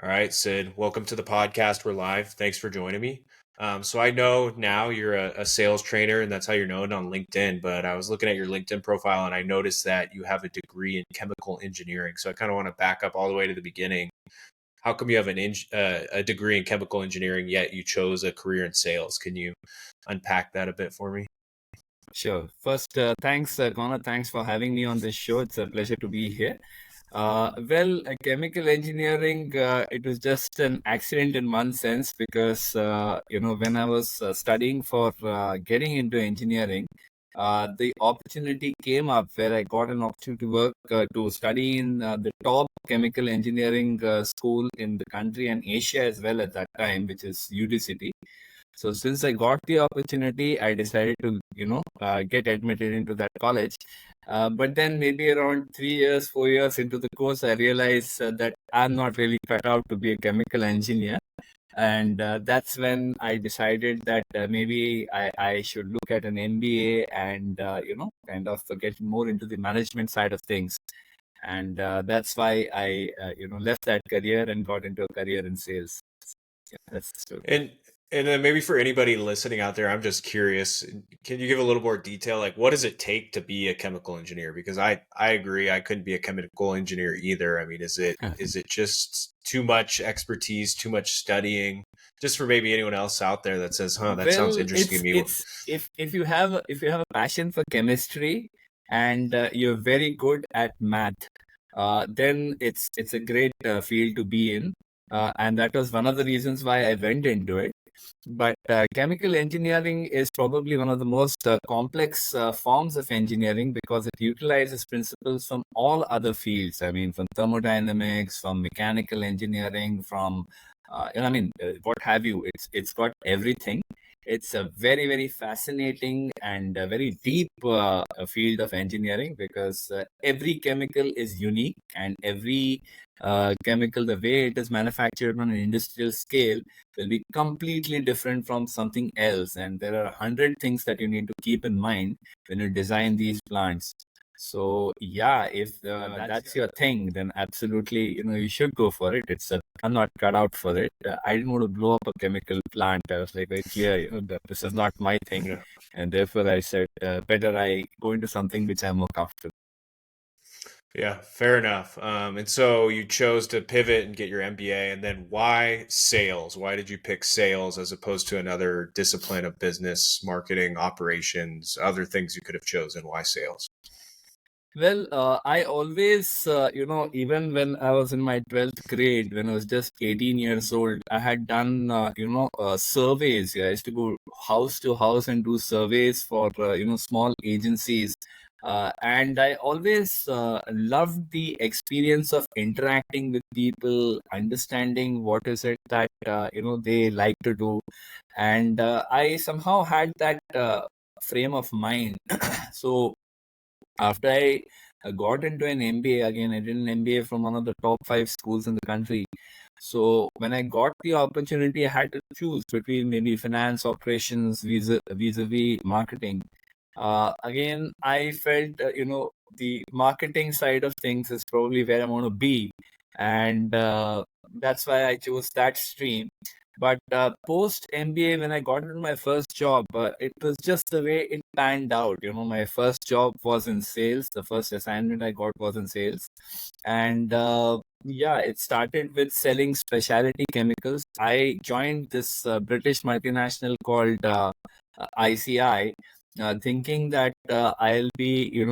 All right, Sid, welcome to the podcast. We're live. Thanks for joining me. So I know now you're a sales trainer and that's how you're known on LinkedIn, but I was looking at your LinkedIn profile and I noticed that you have a degree in chemical engineering. So I kind of want to back up all the way to the beginning. How come you have a degree in chemical engineering, yet you chose a career in sales? Can you unpack that a bit for me? Sure. First, thanks, Connor. Thanks for having me on this show. It's a pleasure to be here. Chemical engineering, it was just an accident in one sense because, when I was studying for getting into engineering, the opportunity came up where I got an opportunity to work to study in the top chemical engineering school in the country and Asia as well at that time, which is UT. So since I got the opportunity, I decided to, get admitted into that college. But then maybe around 3 years, 4 years into the course, I realized that I'm not really cut out to be a chemical engineer. And that's when I decided that maybe I should look at an MBA and, kind of get more into the management side of things. And that's why I, left that career and got into a career in sales. Yeah, that's the story. And then maybe for anybody listening out there, I'm just curious. Can you give a little more detail? Like, what does it take to be a chemical engineer? Because I agree, I couldn't be a chemical engineer either. I mean, is it just too much expertise, too much studying? Just for maybe anyone else out there that says, "Huh, that sounds Well, interesting to it's me." it's if you have a passion for chemistry and you're very good at math, then it's a great field to be in, and that was one of the reasons why I went into it. But chemical engineering is probably one of the most complex forms of engineering because it utilizes principles from all other fields. I mean, from thermodynamics, from mechanical engineering, from what have you. It's got everything. It's a very, very fascinating and a very deep field of engineering because every chemical is unique and every chemical, the way it is manufactured on an industrial scale, will be completely different from something else. And there are 100 things that you need to keep in mind when you design these plants. So yeah, if that's your thing, then absolutely, you should go for it. I'm not cut out for it. I didn't want to blow up a chemical plant. I was like very clear, that this is not my thing. Yeah. And therefore I said, better I go into something which I'm more comfortable. Yeah, fair enough. And so you chose to pivot and get your MBA, and then why sales? Why did you pick sales as opposed to another discipline of business, marketing, operations, other things you could have chosen? Why sales? Well, I always, even when I was in my 12th grade, when I was just 18 years old, I had done, surveys. I used to go house to house and do surveys for, small agencies. And I always loved the experience of interacting with people, understanding what is it that, they like to do. And I somehow had that frame of mind. So, after I got into an MBA, again, I did an MBA from one of the top 5 schools in the country. So when I got the opportunity, I had to choose between maybe finance, operations, vis-a-vis marketing. Again, I felt, the marketing side of things is probably where I want to be. And that's why I chose that stream. But post MBA, when I got into my first job, it was just the way it panned out. My first job was in sales. The first assignment I got was in sales. And yeah, it started with selling specialty chemicals. I joined this British multinational called ICI, thinking that I'll be,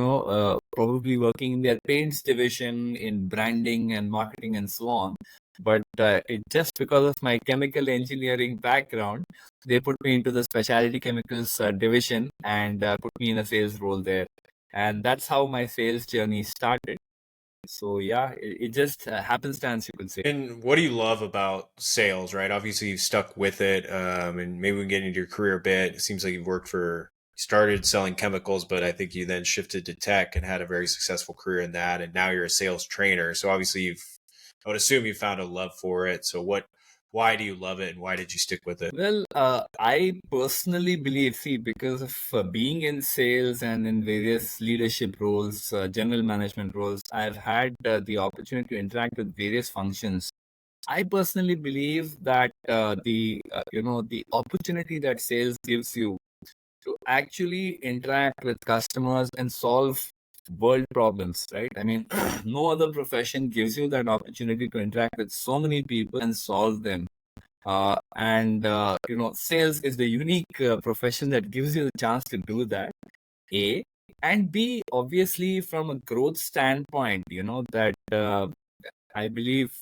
probably working in their paints division in branding and marketing and so on. But it just because of my chemical engineering background, they put me into the specialty chemicals division and put me in a sales role there. And that's how my sales journey started. So yeah, it just happenstance, you could say. And what do you love about sales, right? Obviously, you've stuck with it, and maybe we can get into your career a bit. It seems like you've started selling chemicals, but I think you then shifted to tech and had a very successful career in that. And now you're a sales trainer. So obviously, I would assume you found a love for it. So why do you love it, and why did you stick with it? Well, I personally believe, see, because of being in sales and in various leadership roles, general management roles, I've had the opportunity to interact with various functions. I personally believe that the opportunity that sales gives you to actually interact with customers and solve world problems, right? I mean, no other profession gives you that opportunity to interact with so many people and solve them. Sales is the unique profession that gives you the chance to do that. A and B, obviously, from a growth standpoint, that I believe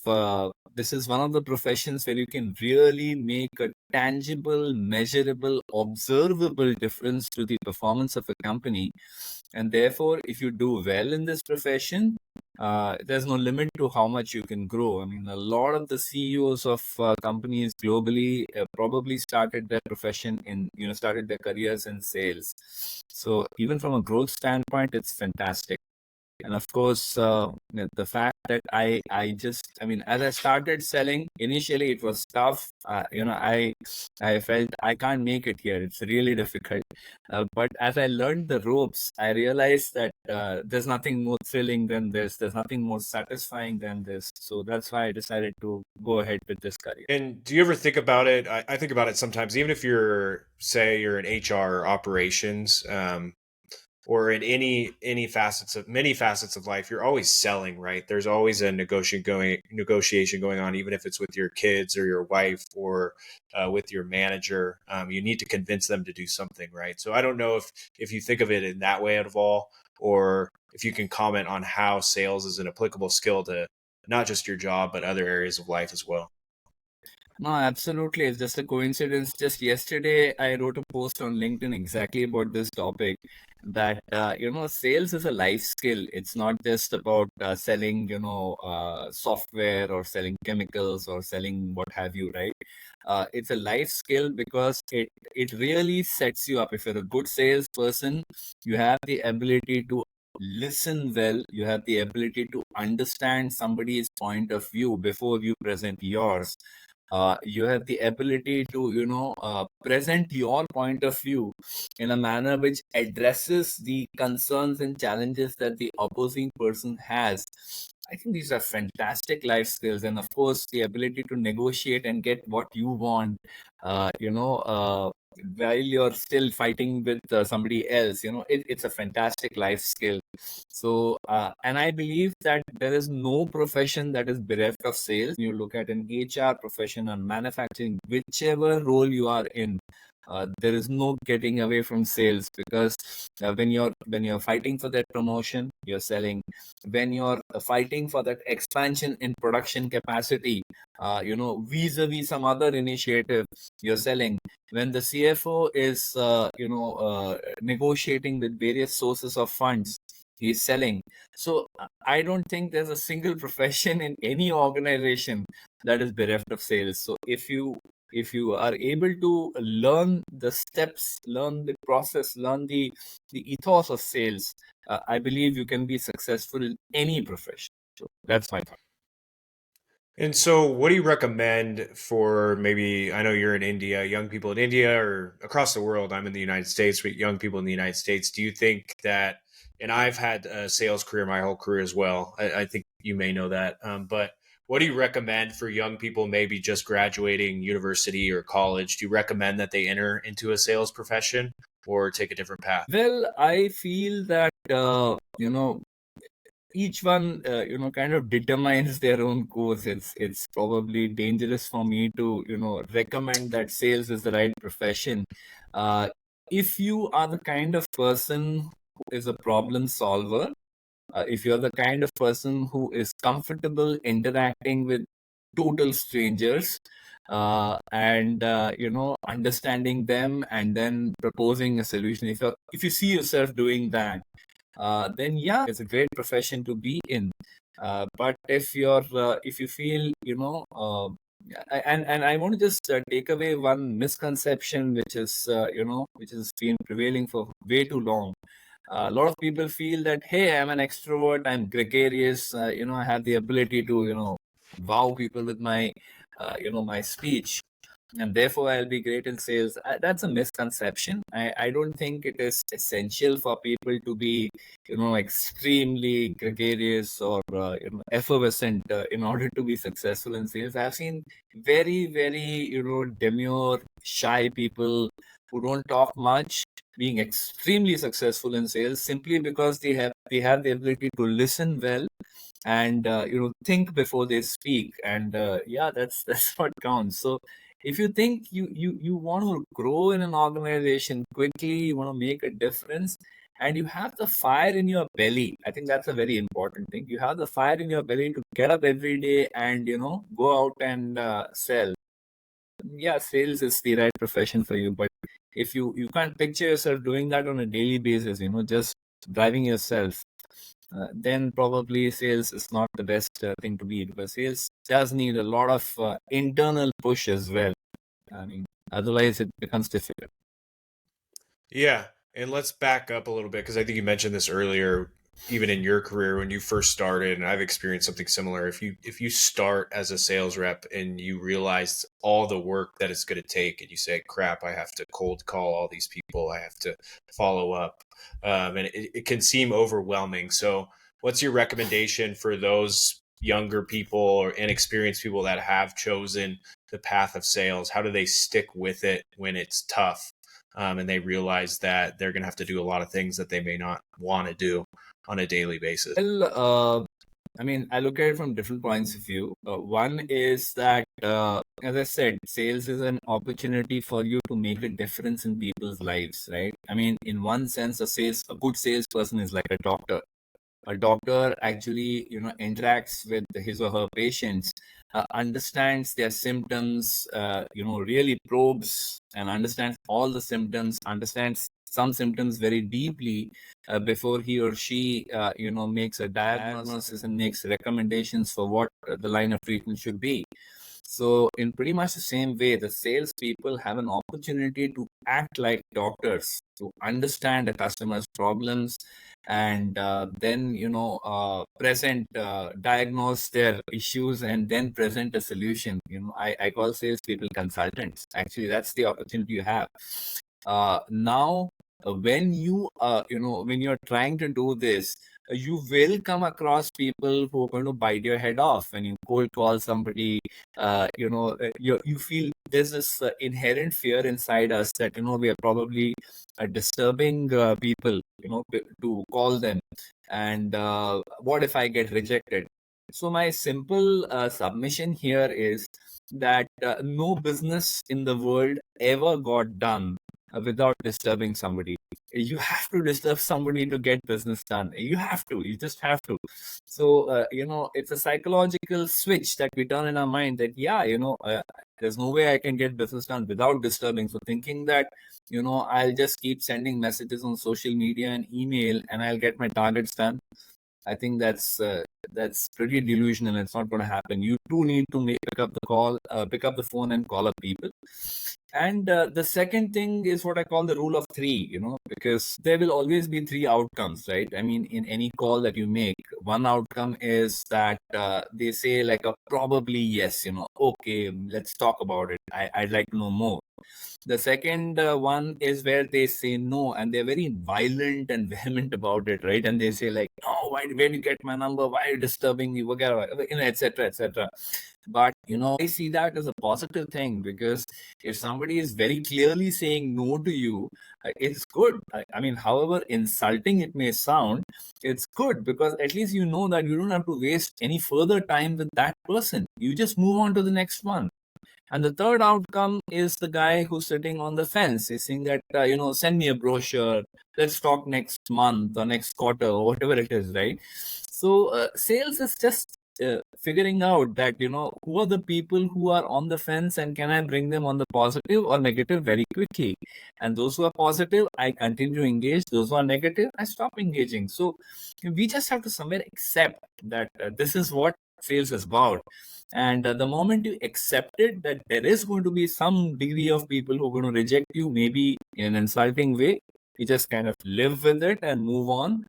this is one of the professions where you can really make a tangible, measurable, observable difference to the performance of a company. And therefore, if you do well in this profession, there's no limit to how much you can grow. I mean, a lot of the CEOs of companies globally probably started their profession started their careers in sales. So even from a growth standpoint, it's fantastic. And of course, the fact that I mean, as I started selling, initially it was tough. I felt I can't make it here. It's really difficult. But as I learned the ropes, I realized that there's nothing more thrilling than this. There's nothing more satisfying than this. So that's why I decided to go ahead with this career. And do you ever think about it? I think about it sometimes, even if you're in HR or operations, or in many facets of life, you're always selling, right? There's always a negotiation going on, even if it's with your kids or your wife or with your manager. You need to convince them to do something, right? So I don't know if you think of it in that way at all, or if you can comment on how sales is an applicable skill to not just your job, but other areas of life as well. No, absolutely. It's just a coincidence. Just yesterday, I wrote a post on LinkedIn exactly about this topic that, sales is a life skill. It's not just about selling, software or selling chemicals or selling what have you, right? It's a life skill because it really sets you up. If you're a good salesperson, you have the ability to listen well, you have the ability to understand somebody's point of view before you present yours. You have the ability to present your point of view in a manner which addresses the concerns and challenges that the opposing person has. I think these are fantastic life skills, and of course the ability to negotiate and get what you want while you're still fighting with somebody else. It's a fantastic life skill. So, and I believe that there is no profession that is bereft of sales. You look at an HR profession or manufacturing, whichever role you are in, there is no getting away from sales, because when you're fighting for that promotion, you're selling. When you're fighting for that expansion in production capacity, vis-a-vis some other initiative, you're selling. When the CFO is negotiating with various sources of funds, he's selling. So I don't think there's a single profession in any organization that is bereft of sales. So if you are able to learn the steps, learn the process, learn the ethos of sales, I believe you can be successful in any profession. So that's my thought. And so, what do you recommend for, maybe, I know you're in India, young people in India or across the world? I'm in the United States, but young people in the United States, do you think that, and I've had a sales career my whole career as well. I think you may know that. But what do you recommend for young people, maybe just graduating university or college? Do you recommend that they enter into a sales profession or take a different path? Well, I feel that each one kind of determines their own course. It's probably dangerous for me to recommend that sales is the right profession. If you are the kind of person who is a problem solver, if you're the kind of person who is comfortable interacting with total strangers, and understanding them and then proposing a solution, if you see yourself doing that, then yeah, it's a great profession to be in. But if you feel, and I want to just take away one misconception which has been prevailing for way too long. A lot of people feel that, hey, I'm an extrovert, I'm gregarious, I have the ability to wow people with my my speech. and therefore I'll be great in sales. That's a misconception. I don't think it is essential for people to be, extremely gregarious or effervescent in order to be successful in sales. I've seen very, very, demure, shy people who don't talk much being extremely successful in sales simply because they have the ability to listen well and think before they speak, and yeah, that's what counts. So if you think you want to grow in an organization quickly, you want to make a difference, and you have the fire in your belly, I think that's a very important thing. You have the fire in your belly to get up every day and go out and sell. Yeah, sales is the right profession for you, but if you can't picture yourself doing that on a daily basis, just driving yourself, then probably sales is not the best thing to be, because sales does need a lot of internal push as well. I mean, otherwise it becomes difficult. Yeah, and let's back up a little bit because I think you mentioned this earlier. Even in your career when you first started, and I've experienced something similar. If you start as a sales rep and you realize all the work that it's going to take, and you say, "Crap, I have to cold call all these people. I have to follow up," and it can seem overwhelming. So, what's your recommendation for those younger people or inexperienced people that have chosen the path of sales? How do they stick with it when it's tough? And they realize that they're going to have to do a lot of things that they may not want to do on a daily basis. Well, I mean, I look at it from different points of view. One is that, as I said, sales is an opportunity for you to make a difference in people's lives, right? I mean, in one sense, a good salesperson is like a doctor. A doctor actually interacts with his or her patients, understands their symptoms, really probes and understands all the symptoms, understands some symptoms very deeply before he or she makes a diagnosis and makes recommendations for what the line of treatment should be. So in pretty much the same way, the salespeople have an opportunity to act like doctors, to understand the customer's problems, and then diagnose their issues, and then present a solution. I call salespeople consultants. Actually, that's the opportunity you have. Now, when when you're trying to do this, you will come across people who are going to bite your head off when you cold call somebody. You feel there's this inherent fear inside us that we are probably disturbing people, to call them, and what if I get rejected? So my simple submission here is that no business in the world ever got done without disturbing somebody. You have to disturb somebody to get business done. You just have to. So, it's a psychological switch that we turn in our mind that, yeah, there's no way I can get business done without disturbing. So thinking that, I'll just keep sending messages on social media and email and I'll get my targets done, I think that's pretty delusional. It's not going to happen. You do need to pick up the phone and call up people. And the second thing is what I call the rule of three, because there will always be three outcomes, right? I mean, in any call that you make, one outcome is that they say like a probably yes, okay, let's talk about it. I'd like to know more. The second one is where they say no, and they're very violent and vehement about it, right? And they say like, no, where did you get my number? Why are you disturbing me? Etc., etc. But I see that as a positive thing, because if somebody is very clearly saying no to you, it's good. I mean, however insulting it may sound, it's good, because at least you know that you don't have to waste any further time with that person. You just move on to the next one. And the third outcome is the guy who's sitting on the fence. He's saying that, send me a brochure. Let's talk next month or next quarter or whatever it is, right? So sales is just figuring out that, who are the people who are on the fence and can I bring them on the positive or negative very quickly. And those who are positive, I continue to engage. Those who are negative, I stop engaging. So we just have to somewhere accept that this is what sales is about. And the moment you accept it, that there is going to be some degree of people who are going to reject you, maybe in an insulting way, you just kind of live with it and move on.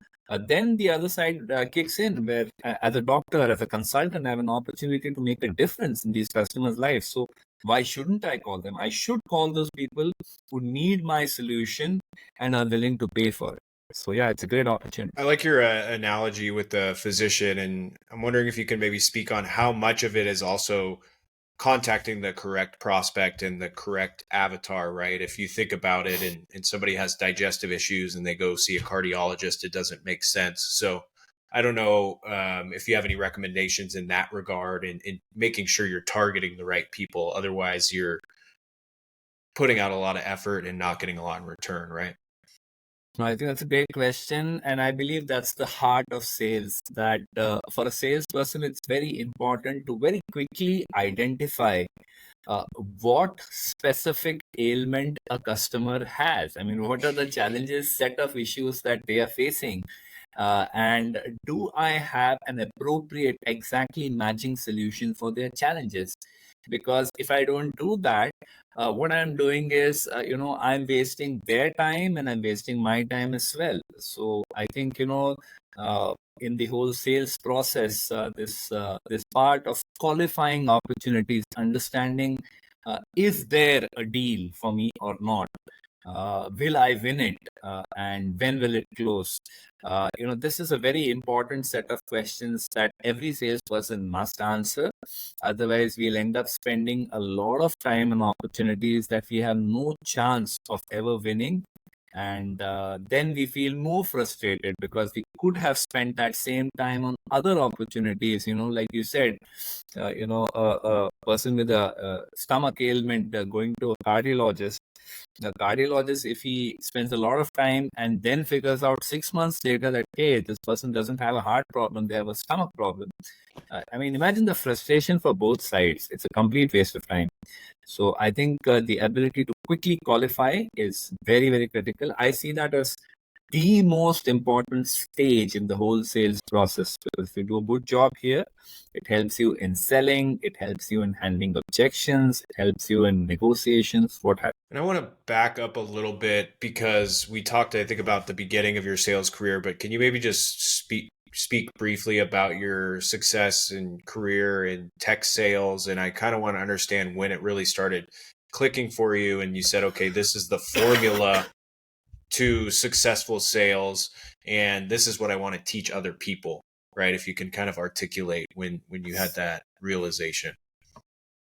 Then the other side kicks in, where as a doctor, as a consultant, I have an opportunity to make a difference in these customers' lives. So Why shouldn't I call them? I should call those people who need my solution and are willing to pay for it. So yeah, it's a great opportunity. I like your analogy with the physician, and I'm wondering if you can maybe speak on how much of it is also contacting the correct prospect and the correct avatar, right? If you think about it, and somebody has digestive issues and they go see a cardiologist, it doesn't make sense. So I don't know if you have any recommendations in that regard, in making sure you're targeting the right people. Otherwise, you're putting out a lot of effort and not getting a lot in return, right? No, I think that's a great question, and I believe that's the heart of sales. That for a salesperson, it's very important to very quickly identify uh, what specific ailment a customer has. I mean, what are the challenges, set of issues that they are facing? And do I have an appropriate, exactly matching solution for their challenges? Because if I don't do that, what I'm doing is, I'm wasting their time and I'm wasting my time as well. So I think, in the whole sales process, this part of qualifying opportunities, understanding is there a deal for me or not? Will I win it? And when will it close? This is a very important set of questions that every salesperson must answer. Otherwise, we'll end up spending a lot of time and opportunities that we have no chance of ever winning. And then we feel more frustrated because we could have spent that same time on other opportunities. Like you said, a person with a stomach ailment going to a cardiologist. The cardiologist, if he spends a lot of time and then figures out 6 months later that, hey, this person doesn't have a heart problem, they have a stomach problem. I mean, imagine the frustration for both sides. It's a complete waste of time. So I think the ability to quickly qualify is very, very critical. I see that as the most important stage in the whole sales process, because if you do a good job here, it helps you in selling, it helps you in handling objections, it helps you in negotiations, what have you. And I want to back up a little bit because we talked, I think, about the beginning of your sales career, but can you maybe just speak briefly about your success and career in tech sales? And I kind of want to understand when it really started clicking for you and you said, okay, this is the formula to successful sales, and this is what I want to teach other people, right? If you can kind of articulate when you had that realization.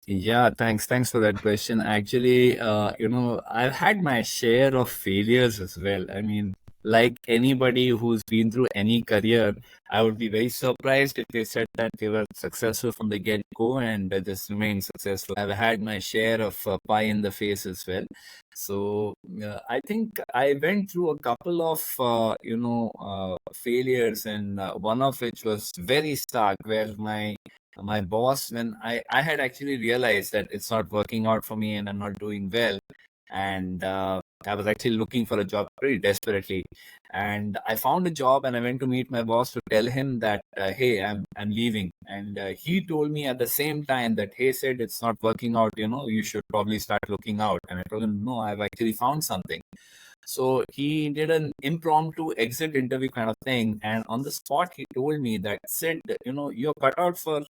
Yeah, thanks for that question. Actually, I've had my share of failures as well. I mean, like anybody who's been through any career, I would be very surprised if they said that they were successful from the get-go and just remain successful. I've had my share of pie in the face as well. So I think I went through a couple of failures, and one of which was very stark, where my boss, when I had actually realized that it's not working out for me and I'm not doing well, and I was actually looking for a job pretty desperately, and I found a job and I went to meet my boss to tell him that hey, I'm leaving, and he told me at the same time that, hey, said it's not working out, you should probably start looking out. And I told him, no, I've actually found something. So he did an impromptu exit interview kind of thing, and on the spot he told me that, said, you're cut out for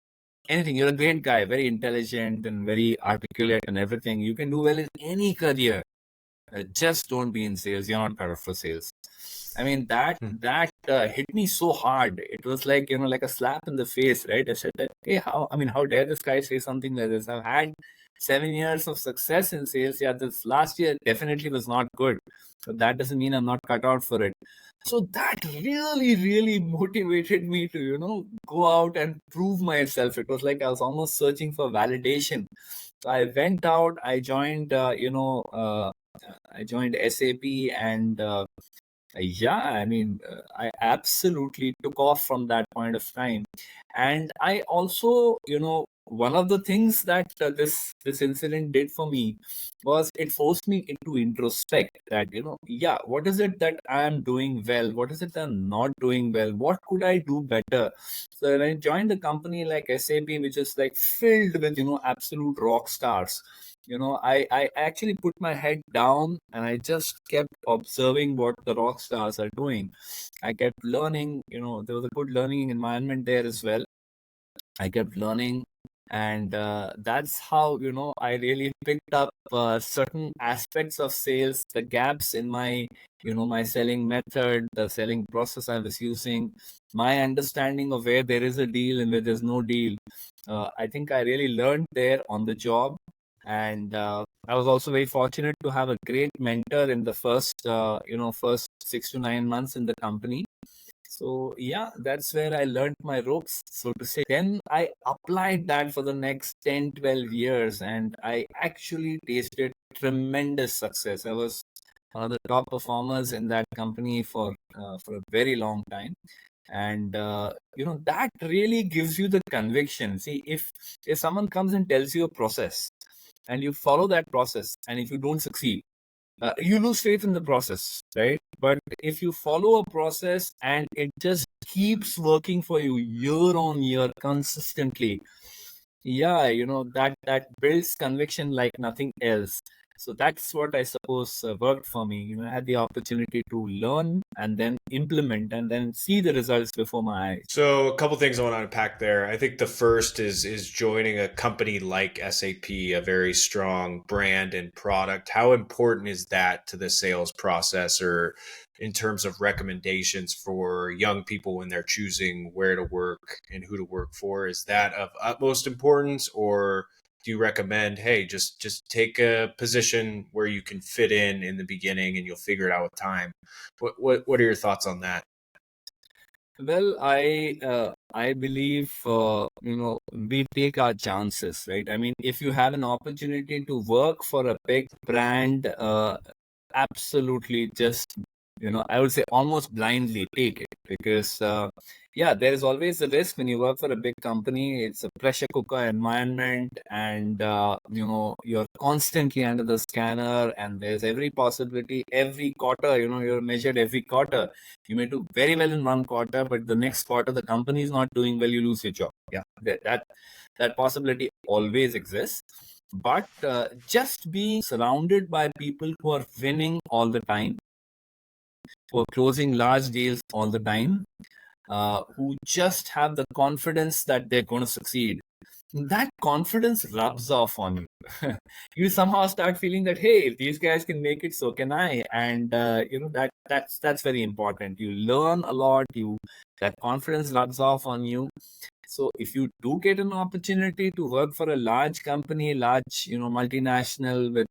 anything. You're a great guy, very intelligent and very articulate and everything. You can do well in any career. Just don't be in sales. You're not cut out for sales. I mean, that hit me so hard. It was like, like a slap in the face, right? I said that, hey, how dare this guy say something like this? I've had 7 years of success in sales. Yeah, this last year definitely was not good. So that doesn't mean I'm not cut out for it. So that really, really motivated me to, go out and prove myself. It was like I was almost searching for validation. So I went out, I joined SAP, and yeah, I mean, I absolutely took off from that point of time. And I also, one of the things that this incident did for me was it forced me into introspect that, yeah, what is it that I am doing well? What is it that I'm not doing well? What could I do better? So when I joined a company like SAP, which is like filled with, absolute rock stars, I actually put my head down and I just kept observing what the rock stars are doing. I kept learning, there was a good learning environment there as well. I kept learning. And that's how, I really picked up certain aspects of sales, the gaps in my, my selling method, the selling process I was using, my understanding of where there is a deal and where there's no deal. I think I really learned there on the job. And I was also very fortunate to have a great mentor in the first 6 to 9 months in the company. So yeah, that's where I learned my ropes, so to say. Then I applied that for the next 10, 12 years, and I actually tasted tremendous success. I was one of the top performers in that company for a very long time. And that really gives you the conviction. See, if someone comes and tells you a process and you follow that process, and if you don't succeed, you lose faith in the process, right? But if you follow a process and it just keeps working for you year on year consistently, yeah, that builds conviction like nothing else. So that's what I suppose worked for me. I had the opportunity to learn and then implement and then see the results before my eyes. So a couple things I want to unpack there. I think the first is joining a company like SAP, a very strong brand and product. How important is that to the sales process, or in terms of recommendations for young people when they're choosing where to work and who to work for? Is that of utmost importance, or do you recommend, hey, just take a position where you can fit in the beginning and you'll figure it out with time? What are your thoughts on that? Well, I believe we take our chances, right? I mean, if you have an opportunity to work for a big brand, absolutely, just I would say almost blindly take it, because yeah, there is always a risk when you work for a big company. It's a pressure cooker environment, and you're constantly under the scanner, and there's every possibility every quarter. You're measured every quarter. You may do very well in one quarter, but the next quarter the company is not doing well, you lose your job. Yeah, that possibility always exists. But just being surrounded by people who are winning all the time, who are closing large deals all the time, who just have the confidence that they're going to succeed, that confidence rubs off on you. You somehow start feeling that, hey, if these guys can make it, so can I. And that's very important. You learn a lot. That confidence rubs off on you. So if you do get an opportunity to work for a large company, large multinational with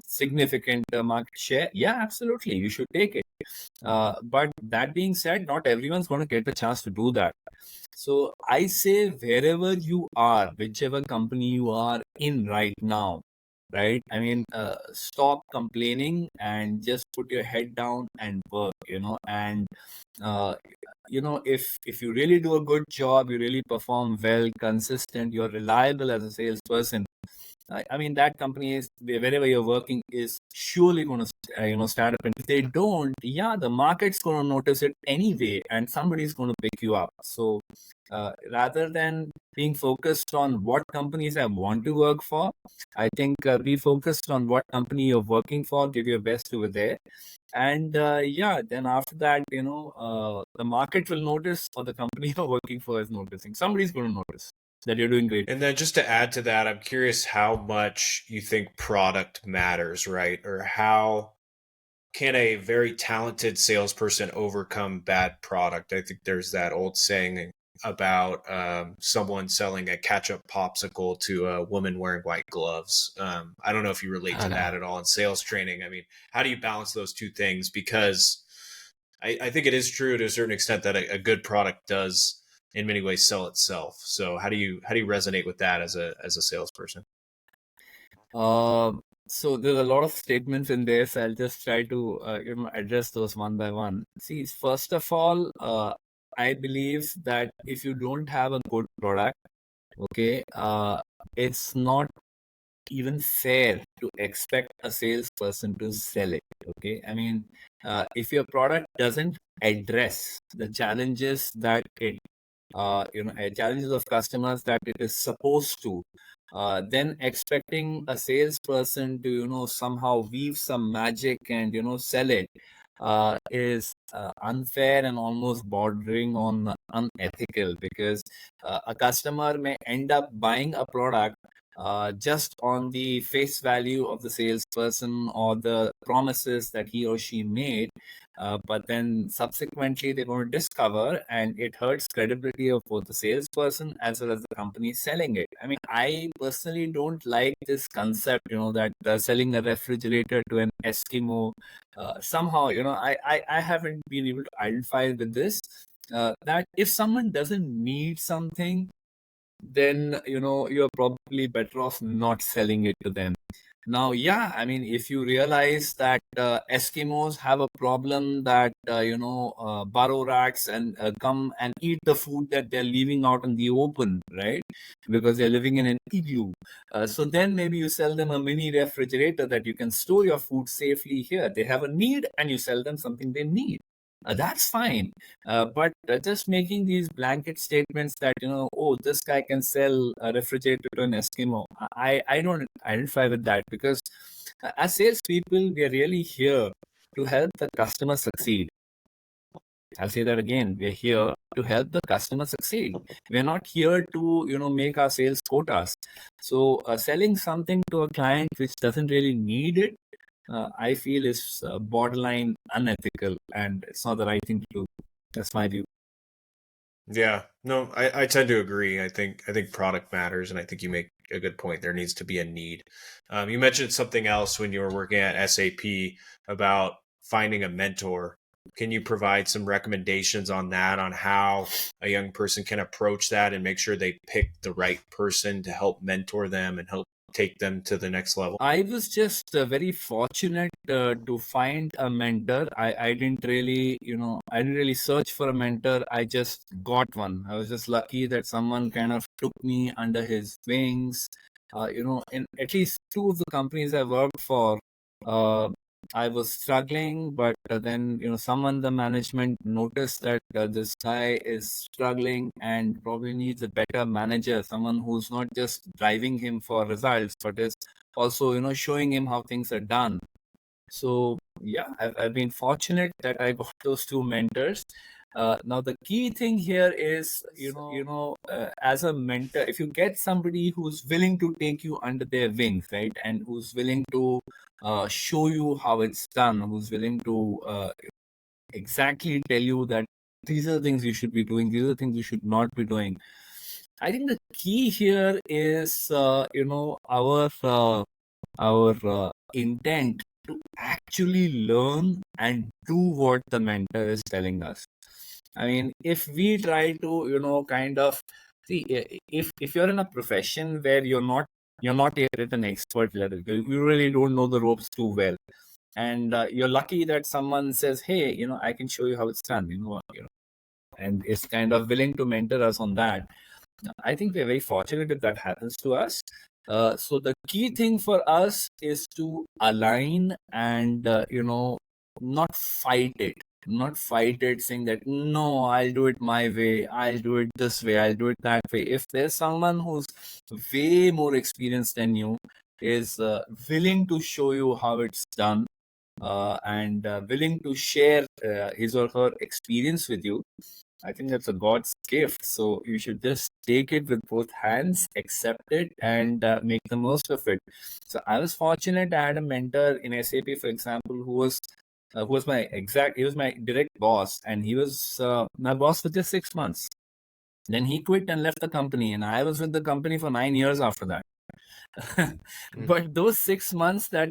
significant market share, yeah, absolutely, you should take it. But that being said, not everyone's going to get a chance to do that. So I say, wherever you are, whichever company you are in right now, right? I mean, stop complaining and just put your head down and work, and uh, if you really do a good job, you really perform well, consistent, you're reliable as a salesperson. I mean, that company is, wherever you're working, is surely going to start up. And if they don't, yeah, the market's going to notice it anyway, and somebody's going to pick you up. So rather than being focused on what companies I want to work for, I think be focused on what company you're working for, give your best over there. And yeah, then after that, the market will notice, or the company you're working for is noticing. Somebody's going to notice that you're doing great. And then just to add to that, I'm curious how much you think product matters, right? Or how can a very talented salesperson overcome bad product? I think there's that old saying about someone selling a ketchup popsicle to a woman wearing white gloves. I don't know if you relate to that at all in sales training. I mean, how do you balance those two things? Because I think it is true to a certain extent that a good product does in many ways sell itself. So how do you resonate with that as a salesperson? So there's a lot of statements in there, so I'll just try to address those one by one. See, first of all, I believe that if you don't have a good product, okay, it's not even fair to expect a salesperson to sell it. Okay, I mean, if your product doesn't address the challenges that challenges of customers that it is supposed to, then expecting a salesperson to somehow weave some magic and sell it, is unfair and almost bordering on unethical, because a customer may end up buying a product just on the face value of the salesperson or the promises that he or she made, but then subsequently they're going to discover, and it hurts credibility of both the salesperson as well as the company selling it. I mean, I personally don't like this concept, that selling a refrigerator to an Eskimo. Somehow, I haven't been able to identify with this, that if someone doesn't need something, then you're probably better off not selling it to them. Now, yeah, I mean, if you realize that Eskimos have a problem that burrow rats and come and eat the food that they're leaving out in the open, right? Because they're living in an igloo. So then maybe you sell them a mini refrigerator that you can store your food safely here. They have a need, and you sell them something they need. That's fine. But just making these blanket statements that, oh, this guy can sell a refrigerator to an Eskimo, I don't identify with that, because as salespeople, we are really here to help the customer succeed. I'll say that again. We're here to help the customer succeed. We're not here to, make our sales quotas. So selling something to a client which doesn't really need it, I feel is borderline unethical, and it's not the right thing to do. That's my view. Yeah, no, I tend to agree. I think product matters, and I think you make a good point. There needs to be a need. You mentioned something else when you were working at SAP about finding a mentor. Can you provide some recommendations on that, on how a young person can approach that and make sure they pick the right person to help mentor them and help take them to the next level? I was just very fortunate to find a mentor. I didn't really search for a mentor. I just got one. I was just lucky that someone kind of took me under his wings. In at least two of the companies I worked for, uh, I was struggling, but then someone, the management, noticed that this guy is struggling and probably needs a better manager, someone who's not just driving him for results, but is also showing him how things are done. So yeah, I've been fortunate that I got those two mentors. Now the key thing here is, as a mentor, if you get somebody who's willing to take you under their wings, right, and who's willing to show you how it's done, who's willing to exactly tell you that these are the things you should be doing, these are the things you should not be doing. I think the key here is, our intent to actually learn and do what the mentor is telling us. I mean, if we try to, kind of see, if you're in a profession where you're not yet at an expert level, you really don't know the ropes too well, and you're lucky that someone says, hey, I can show you how it's done, and is kind of willing to mentor us on that. I think we're very fortunate if that happens to us. So the key thing for us is to align and, not fight it. Not fight it, saying that, no, I'll do it my way, I'll do it this way, I'll do it that way. If there's someone who's way more experienced than you, is willing to show you how it's done, and willing to share his or her experience with you, I think that's a God's gift. So you should just take it with both hands, accept it, and make the most of it. So I was fortunate. I had a mentor in SAP, for example, he was my direct boss, and he was my boss for just 6 months. Then he quit and left the company, and I was with the company for 9 years after that. But those 6 months that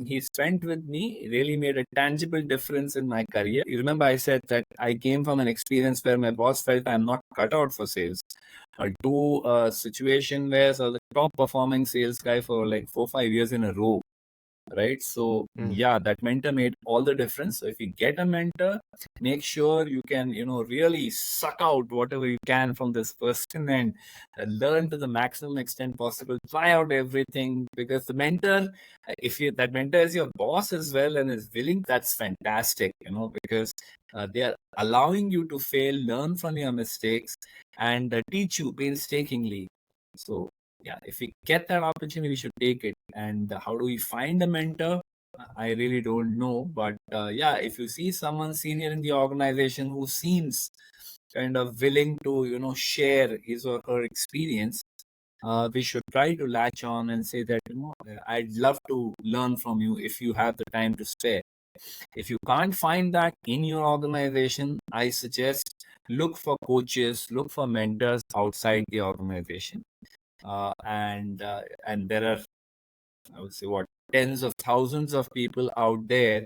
he spent with me really made a tangible difference in my career. You remember I said that I came from an experience where my boss felt I'm not cut out for sales, to a situation where I was the top performing sales guy for like 4 5 years in a row. Right. So yeah, that mentor made all the difference. So if you get a mentor, make sure you can, really suck out whatever you can from this person, and learn to the maximum extent possible. Try out everything, because the mentor, that mentor is your boss as well and is willing, that's fantastic, because they are allowing you to fail, learn from your mistakes, and teach you painstakingly. So yeah, if we get that opportunity, we should take it. And how do we find a mentor? I really don't know, but yeah, if you see someone senior in the organization who seems kind of willing to, share his or her experience, we should try to latch on and say that, I'd love to learn from you if you have the time to spare. If you can't find that in your organization, I suggest look for coaches, look for mentors outside the organization. And there are, I would say, tens of thousands of people out there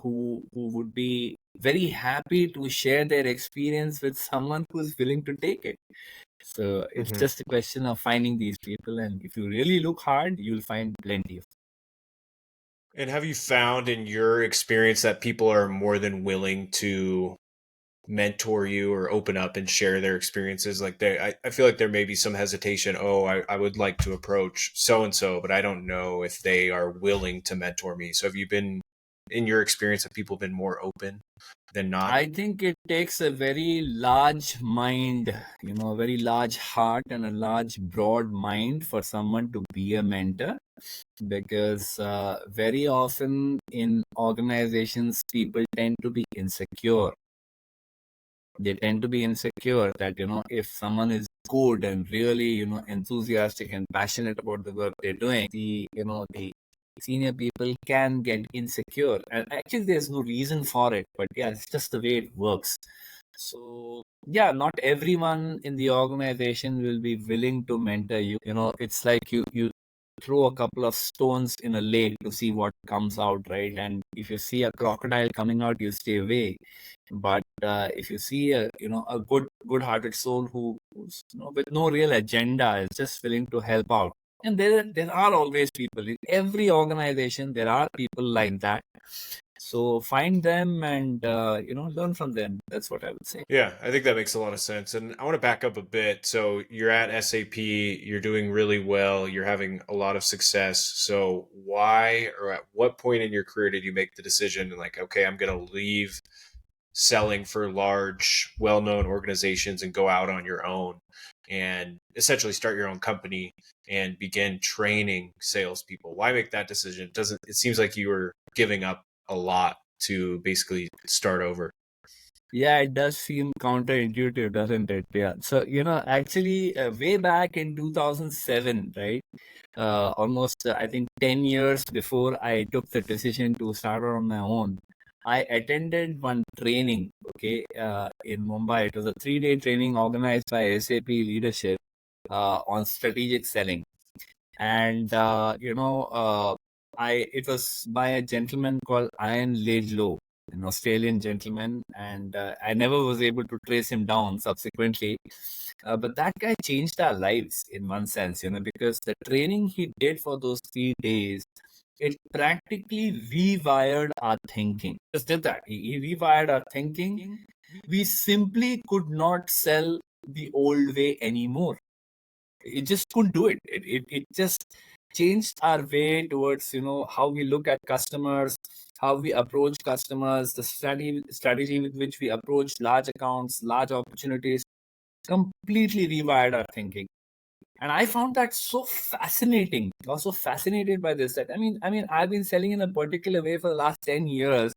who would be very happy to share their experience with someone who's willing to take it. So it's Hmm. just a question of finding these people, and if you really look hard, you'll find plenty of. And have you found in your experience that people are more than willing to mentor you or open up and share their experiences? Like I feel like there may be some hesitation. Oh, I would like to approach so and so, but I don't know if they are willing to mentor me. So have you been, in your experience, have people been more open than not? I think it takes a very large mind, a very large heart and a large, broad mind for someone to be a mentor. Because very often in organizations, people tend to be insecure. They tend to be insecure that, if someone is good and really, enthusiastic and passionate about the work they're doing, the senior people can get insecure. And actually, there's no reason for it, but yeah, it's just the way it works. So, yeah, not everyone in the organization will be willing to mentor you. It's like you throw a couple of stones in a lake to see what comes out, right? And if you see a crocodile coming out, you stay away. But if you see a good-hearted soul who's with no real agenda, is just willing to help out, and there are always people in every organization. There are people like that. So find them and learn from them. That's what I would say. Yeah, I think that makes a lot of sense. And I want to back up a bit. So you're at SAP, you're doing really well, you're having a lot of success. So why or at what point in your career did you make the decision like, okay, I'm going to leave selling for large, well-known organizations and go out on your own and essentially start your own company and begin training salespeople? Why make that decision? It seems like you were giving up a lot to basically start over. Yeah, it does seem counterintuitive, doesn't it? Yeah. So, actually, way back in 2007, right? Almost, I think, 10 years before I took the decision to start on my own, I attended one training, okay, in Mumbai. It was a 3-day training organized by SAP leadership on strategic selling. And, it was by a gentleman called Ian Laidlaw, an Australian gentleman, and I never was able to trace him down subsequently. But that guy changed our lives in one sense, because the training he did for those 3 days, it practically rewired our thinking. Just did that. He rewired our thinking. We simply could not sell the old way anymore. It just couldn't do it. It just changed our way towards how we look at customers, how we approach customers, the strategy with which we approach large accounts, large opportunities. Completely rewired our thinking. And I found that so fascinating. I was so fascinated by this that I mean I've been selling in a particular way for the last 10 years.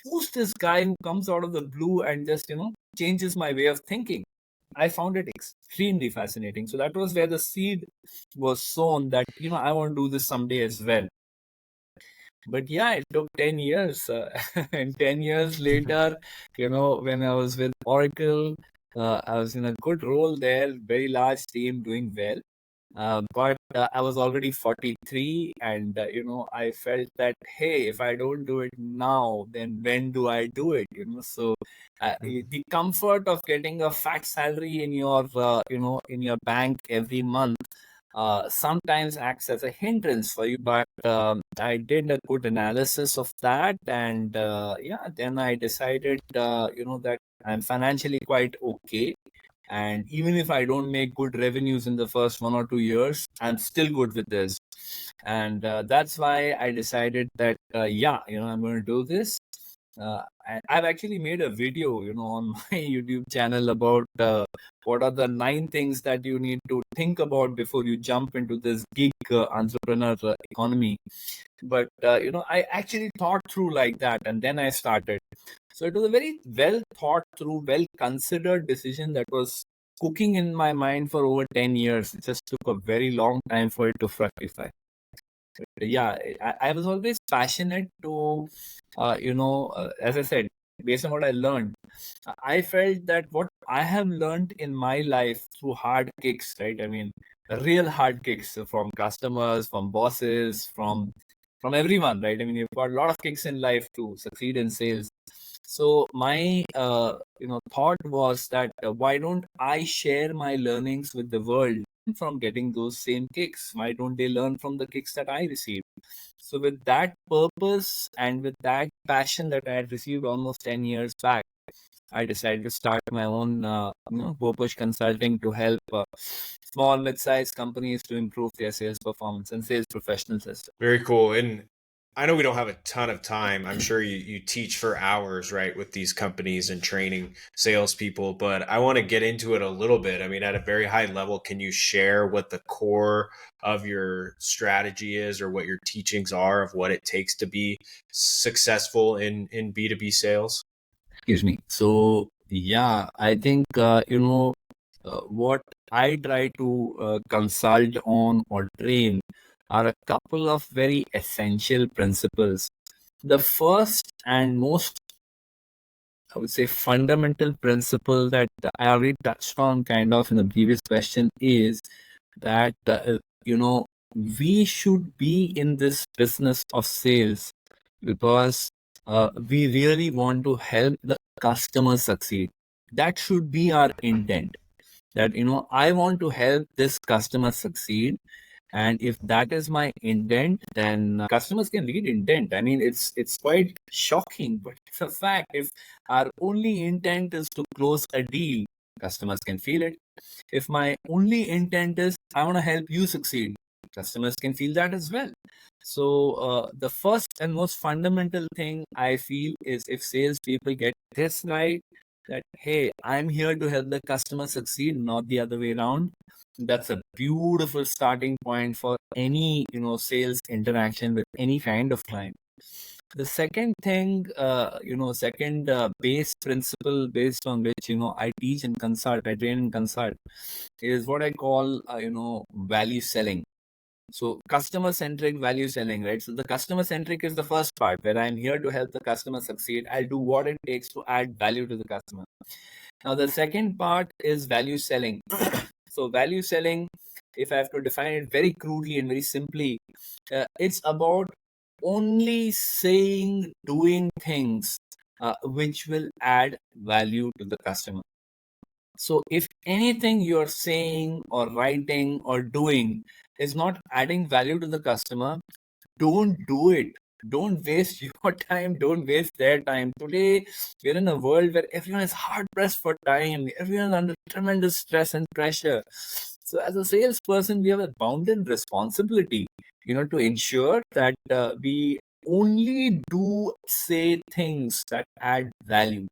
Who's this guy who comes out of the blue and just changes my way of thinking? I found it extremely fascinating. So that was where the seed was sown that, I want to do this someday as well. But yeah, it took 10 years. And 10 years later, when I was with Oracle, I was in a good role there, very large team doing well. But I was already 43, and I felt that, hey, if I don't do it now, then when do I do it? So the comfort of getting a fat salary in your in your bank every month sometimes acts as a hindrance for you. But I did a good analysis of that, and yeah, then I decided that I'm financially quite okay. And even if I don't make good revenues in the first 1 or 2 years, I'm still good with this. And that's why I decided that, yeah, I'm going to do this. I've actually made a video, on my YouTube channel about what are the 9 things that you need to think about before you jump into this gig entrepreneur economy. But I actually thought through like that, and then I started. So it was a very well thought through, well considered decision that was cooking in my mind for over 10 years. It just took a very long time for it to fructify. Yeah, I was always passionate to, as I said, based on what I learned, I felt that what I have learned in my life through hard kicks, right? I mean, real hard kicks from customers, from bosses, from everyone, right? I mean, you've got a lot of kicks in life to succeed in sales. So my thought was that why don't I share my learnings with the world from getting those same kicks? Why don't they learn from the kicks that I received? So with that purpose and with that passion that I had received almost 10 years back, I decided to start my own GoPush consulting to help small, mid-sized companies to improve their sales performance and sales professionals as well. Very cool. And I know we don't have a ton of time. I'm sure you teach for hours, right, with these companies and training salespeople, but I want to get into it a little bit. I mean, at a very high level, can you share what the core of your strategy is or what your teachings are of what it takes to be successful in B2B sales? Excuse me. So, yeah, I think, what I try to consult on or train are a couple of very essential principles. The first and most, I would say, fundamental principle that I already touched on kind of in the previous question is that, we should be in this business of sales because we really want to help the customer succeed. That should be our intent. That, I want to help this customer succeed. And if that is my intent, then customers can read intent. I mean, it's quite shocking, but it's a fact. If our only intent is to close a deal, customers can feel it. If my only intent is I want to help you succeed, customers can feel that as well. So the first and most fundamental thing I feel is if salespeople get this right, that hey, I'm here to help the customer succeed, not the other way around. That's a beautiful starting point for any sales interaction with any kind of client. The second thing, second base principle based on which I teach and consult, I train and consult, is what I call value selling. So customer centric value selling, right? So the customer centric is the first part where I'm here to help the customer succeed. I'll do what it takes to add value to the customer. Now the second part is value selling. So value selling, if I have to define it very crudely and very simply, it's about only saying, doing things which will add value to the customer. So if anything you're saying or writing or doing is not adding value to the customer, don't do it. Don't waste your time. Don't waste their time. Today, we're in a world where everyone is hard pressed for time. Everyone is under tremendous stress and pressure. So, as a salesperson, we have a bounden responsibility, to ensure that we only do say things that add value.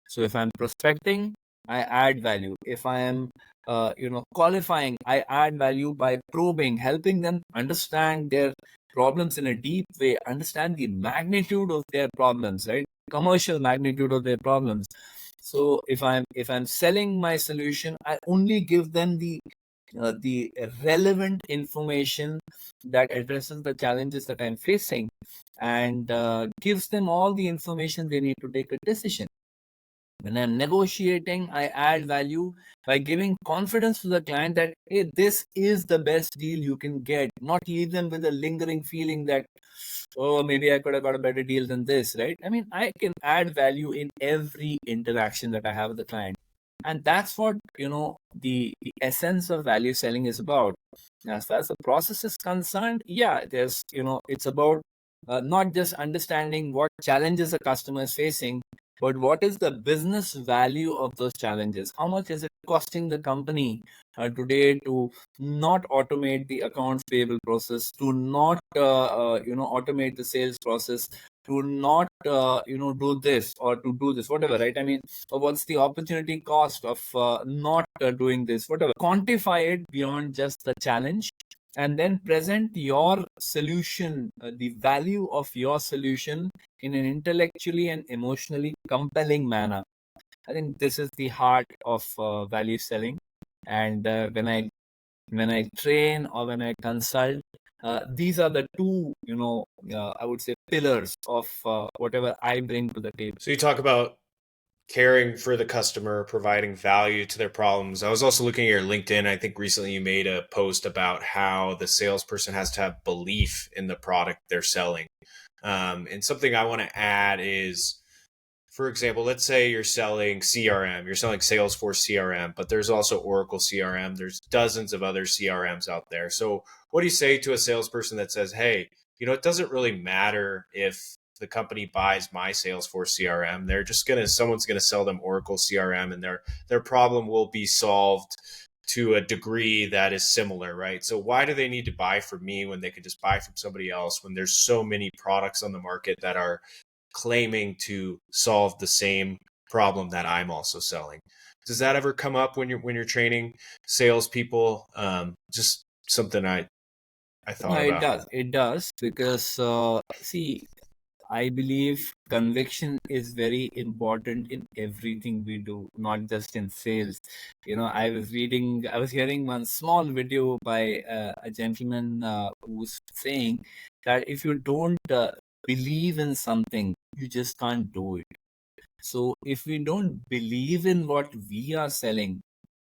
So, if I'm prospecting, I add value. If I am, qualifying, I add value by probing, helping them understand their problems in a deep way, understand the magnitude of their problems, right? Commercial magnitude of their problems. So if I'm selling my solution, I only give them the relevant information that addresses the challenges that I'm facing and gives them all the information they need to take a decision. When I'm negotiating, I add value by giving confidence to the client that, hey, this is the best deal you can get, not leave them with a lingering feeling that, oh, maybe I could have got a better deal than this, right? I mean, I can add value in every interaction that I have with the client. And that's what, the essence of value selling is about. As far as the process is concerned, yeah, it's about not just understanding what challenges a customer is facing, but what is the business value of those challenges? How much is it costing the company today to not automate the accounts payable process, to not automate the sales process, to not do this or to do this, whatever, right? I mean, what's the opportunity cost of not doing this, whatever. Quantify it beyond just the challenge, and then present your solution, the value of your solution in an intellectually and emotionally compelling manner. I think this is the heart of value selling. And when I train or when I consult, these are the two, I would say, pillars of whatever I bring to the table. So you talk about caring for the customer, providing value to their problems. I was also looking at your LinkedIn. I think recently you made a post about how the salesperson has to have belief in the product they're selling. And something I want to add is, for example, let's say you're selling CRM, you're selling Salesforce CRM, but there's also Oracle CRM. There's dozens of other CRMs out there. So what do you say to a salesperson that says, hey, it doesn't really matter if the company buys my Salesforce CRM. They're just someone's gonna sell them Oracle CRM, and their problem will be solved to a degree that is similar, right? So why do they need to buy from me when they could just buy from somebody else, when there's so many products on the market that are claiming to solve the same problem that I'm also selling? Does that ever come up when you're training salespeople? Just something I No, thought it about. does. It does because, see, I believe conviction is very important in everything we do, not just in sales. I was hearing one small video by a gentleman who's saying that if you don't believe in something, you just can't do it. So if we don't believe in what we are selling,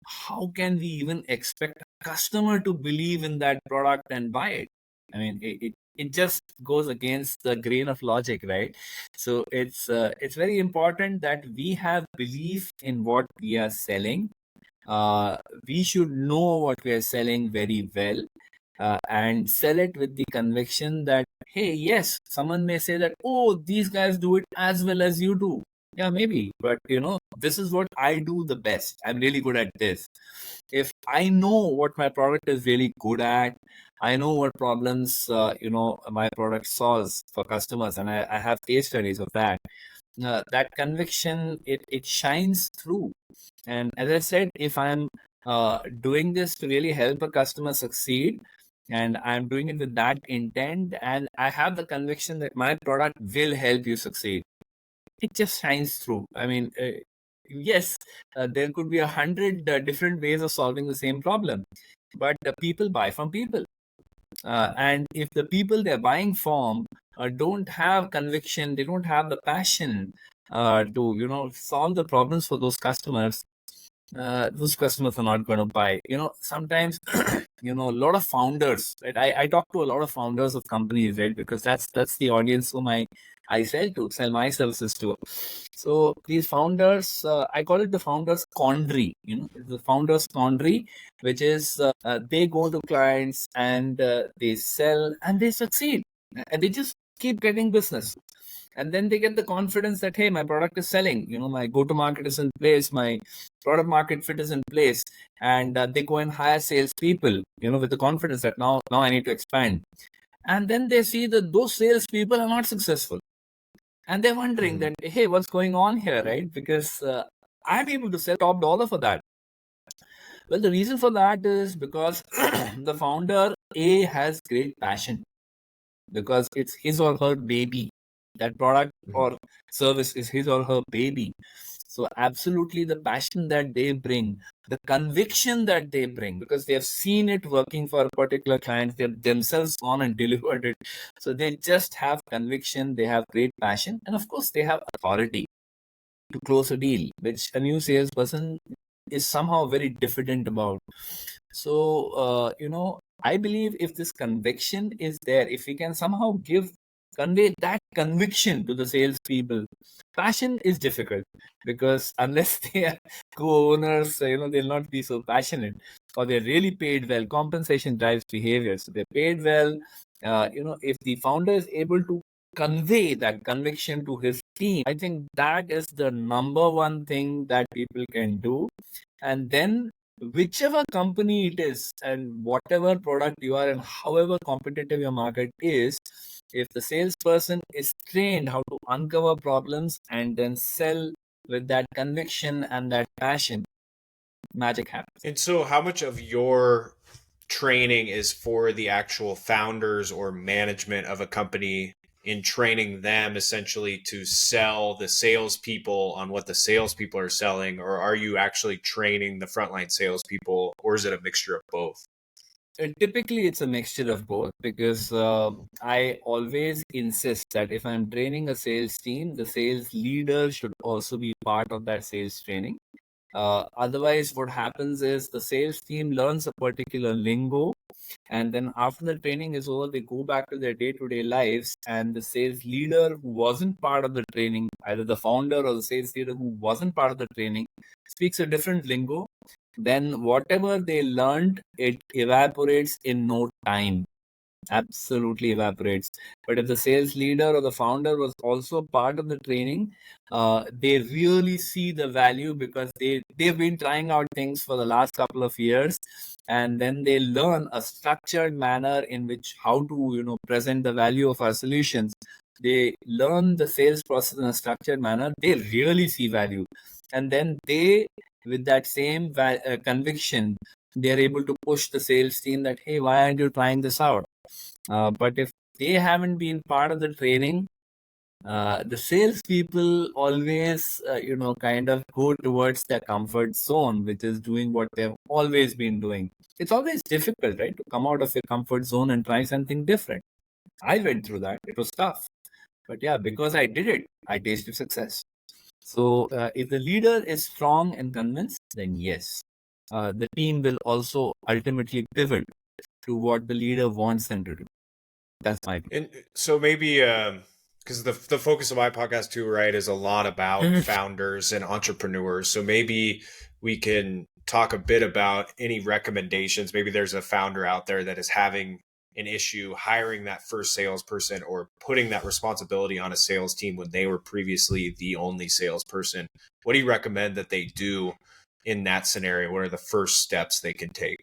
how can we even expect a customer to believe in that product and buy it? I mean, it just goes against the grain of logic, right? So it's very important that we have belief in what we are selling. We should know what we are selling very well, and sell it with the conviction that, hey, yes, someone may say that, oh, these guys do it as well as you do. Yeah, maybe, but this is what I do the best. I'm really good at this. If I know what my product is really good at, I know what problems my product solves for customers, and I have case studies of that. That conviction, it shines through. And as I said, if I'm doing this to really help a customer succeed, and I'm doing it with that intent, and I have the conviction that my product will help you succeed, it just shines through. I mean, yes, there could be 100 different ways of solving the same problem, but the people buy from people. And if the people they're buying from don't have conviction, they don't have the passion to solve the problems for those customers are not going to buy. Sometimes a lot of founders, right? I talk to a lot of founders of companies, right? Because that's the audience whom I sell my services to. So these founders, I call it the founders quandary. It's the founders quandary, which is they go to clients and they sell and they succeed, and they just keep getting business. And then they get the confidence that, hey, my product is selling, my go-to-market is in place, my product market fit is in place, and they go and hire salespeople, with the confidence that now I need to expand. And then they see that those salespeople are not successful, and they're wondering that, hey, what's going on here, right? Because I'm able to sell top dollar for that. Well, the reason for that is because the founder has great passion, because it's his or her baby. That product or service is his or her baby. So absolutely, the passion that they bring, the conviction that they bring, because they have seen it working for a particular client, they've themselves gone and delivered it. So they just have conviction, they have great passion, and of course, they have authority to close a deal, which a new salesperson is somehow very diffident about. So, I believe if this conviction is there, if we can somehow convey that conviction to the salespeople. Passion is difficult, because unless they are co-owners, they'll not be so passionate, or they're really paid well. Compensation drives behavior, so they're paid well. If the founder is able to convey that conviction to his team, I think that is the number one thing that people can do. And then whichever company it is and whatever product you are and however competitive your market is, if the salesperson is trained how to uncover problems and then sell with that conviction and that passion, magic happens. And so, how much of your training is for the actual founders or management of a company in training them essentially to sell the salespeople on what the salespeople are selling, or are you actually training the frontline salespeople, or is it a mixture of both? Typically, it's a mixture of both because I always insist that if I'm training a sales team, the sales leader should also be part of that sales training. Otherwise, what happens is the sales team learns a particular lingo, and then after the training is over, they go back to their day-to-day lives, and the sales leader who wasn't part of the training, either the founder or the sales leader who wasn't part of the training, speaks a different lingo. Then whatever they learned, it evaporates in no time. Absolutely evaporates. But if the sales leader or the founder was also part of the training, they really see the value because they've been trying out things for the last couple of years, and then they learn a structured manner in which how to present the value of our solutions. They learn the sales process in a structured manner. They really see value, and then they, with that same conviction, they are able to push the sales team that, hey, why aren't you trying this out? But if they haven't been part of the training, the salespeople always, kind of go towards their comfort zone, which is doing what they've always been doing. It's always difficult, right, to come out of your comfort zone and try something different. I went through that. It was tough. But yeah, because I did it, I tasted success. So if the leader is strong and convinced, then yes, the team will also ultimately pivot to what the leader wants them to do. That's my view. And so maybe because the focus of my podcast too, right, is a lot about founders and entrepreneurs. So maybe we can talk a bit about any recommendations. Maybe there's a founder out there that is having an issue hiring that first salesperson or putting that responsibility on a sales team when they were previously the only salesperson. What do you recommend that they do in that scenario? What are the first steps they can take?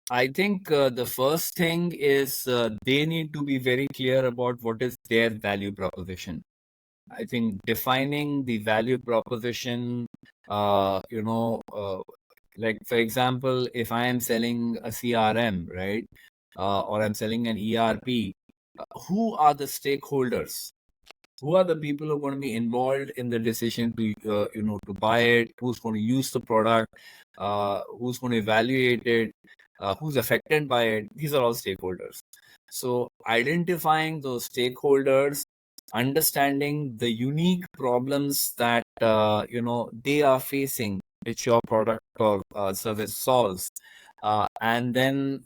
I think the first thing is they need to be very clear about what is their value proposition. I think defining the value proposition, like for example, if I am selling a CRM, right, or I'm selling an ERP, who are the stakeholders? Who are the people who are going to be involved in the decision to buy it? Who's going to use the product? Who's going to evaluate it? Who's affected by it? These are all stakeholders. So identifying those stakeholders, understanding the unique problems that they are facing, which your product or service solves, and then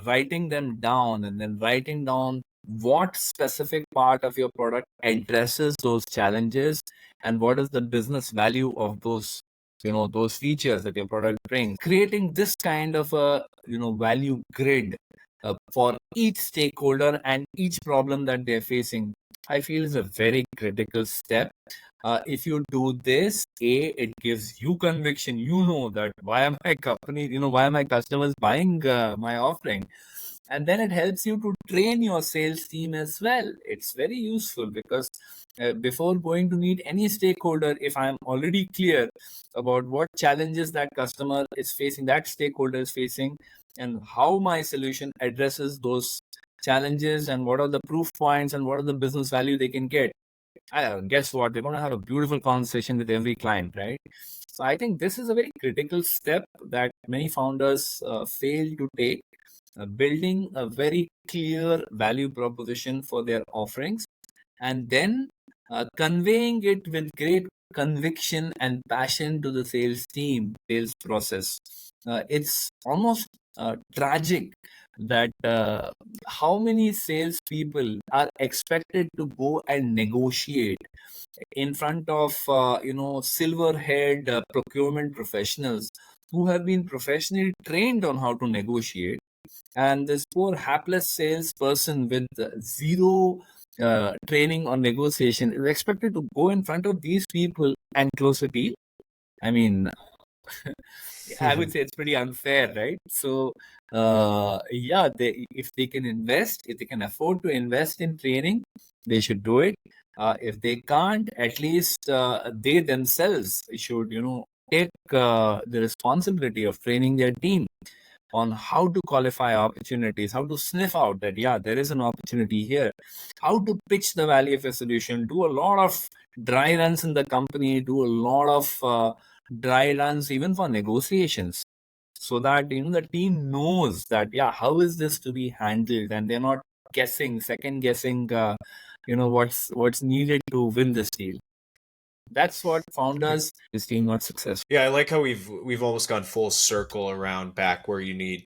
writing them down, and then writing down what specific part of your product addresses those challenges, and what is the business value of those features that your product brings. Creating this kind of a value grid for each stakeholder and each problem that they're facing, I feel is a very critical step. If you do this, it gives you conviction. You know that why are my company, why are my customers buying my offering? And then it helps you to train your sales team as well. It's very useful because before going to meet any stakeholder, if I'm already clear about what challenges that customer is facing, that stakeholder is facing, and how my solution addresses those challenges, and what are the proof points, and what are the business value they can get, guess what? They're going to have a beautiful conversation with every client, right? So I think this is a very critical step that many founders fail to take, building a very clear value proposition for their offerings, and then conveying it with great conviction and passion to the sales team, sales process. It's almost tragic that how many salespeople are expected to go and negotiate in front of silver-haired procurement professionals who have been professionally trained on how to negotiate, and this poor hapless salesperson with zero training on negotiation is expected to go in front of these people and close a deal. I mean, I would say it's pretty unfair, right? So, yeah, if they can invest, if they can afford to invest in training, they should do it. If they can't, at least they themselves should, take the responsibility of training their team on how to qualify opportunities, how to sniff out that, yeah, there is an opportunity here, how to pitch the value of a solution, do a lot of dry runs in the company, do a lot of dry runs even for negotiations, so that, the team knows that, yeah, how is this to be handled, and they're not second guessing, what's needed to win this deal. That's what founders this team not successful. Yeah, I like how we've almost gone full circle around back where you need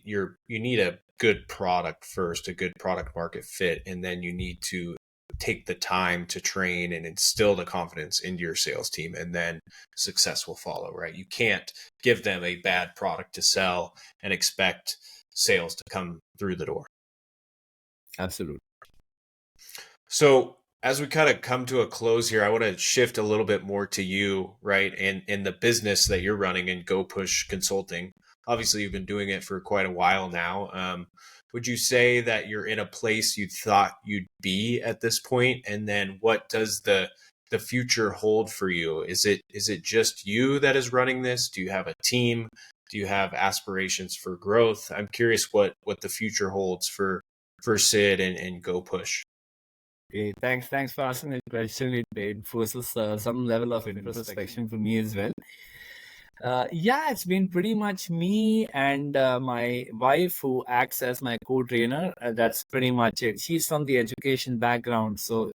a good product first, a good product market fit, and then you need to take the time to train and instill the confidence into your sales team, and then success will follow, right? You can't give them a bad product to sell and expect sales to come through the door. Absolutely. So as we kind of come to a close here, I want to shift a little bit more to you, right? And in the business that you're running in GoPush Consulting. Obviously, you've been doing it for quite a while now. Would you say that you're in a place you thought you'd be at this point? And then what does the future hold for you? Is it just you that is running this? Do you have a team? Do you have aspirations for growth? I'm curious what the future holds for Sid and GoPush. Okay, thanks for asking that question. It forces some level of introspection for me as well. Yeah, it's been pretty much me and my wife who acts as my co-trainer. That's pretty much it. She's from the education background, so